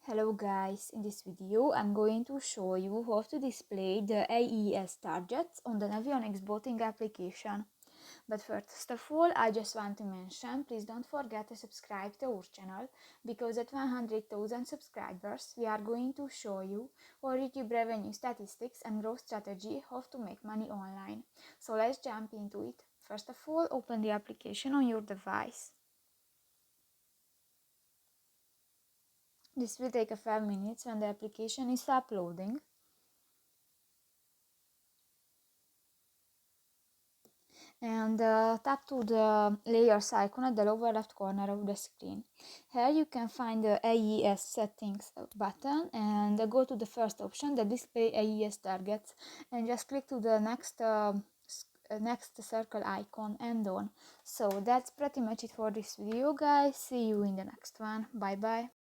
Hello guys, in this video I'm going to show you how to display the AIS targets on the Navionics Boating application. But first of all, I just want to mention, please don't forget to subscribe to our channel, because at 100,000 subscribers we are going to show you our YouTube revenue statistics and growth strategy how to make money online. So let's jump into it. First of all, open the application on your device. This will take a 5 minutes when the application is uploading. And tap to the layers icon at the lower left corner of the screen. Here you can find the AIS settings button and go to the first option, the display AIS targets, and just click to the next circle icon and on. So that's pretty much it for this video, guys. See you in the next one. Bye bye.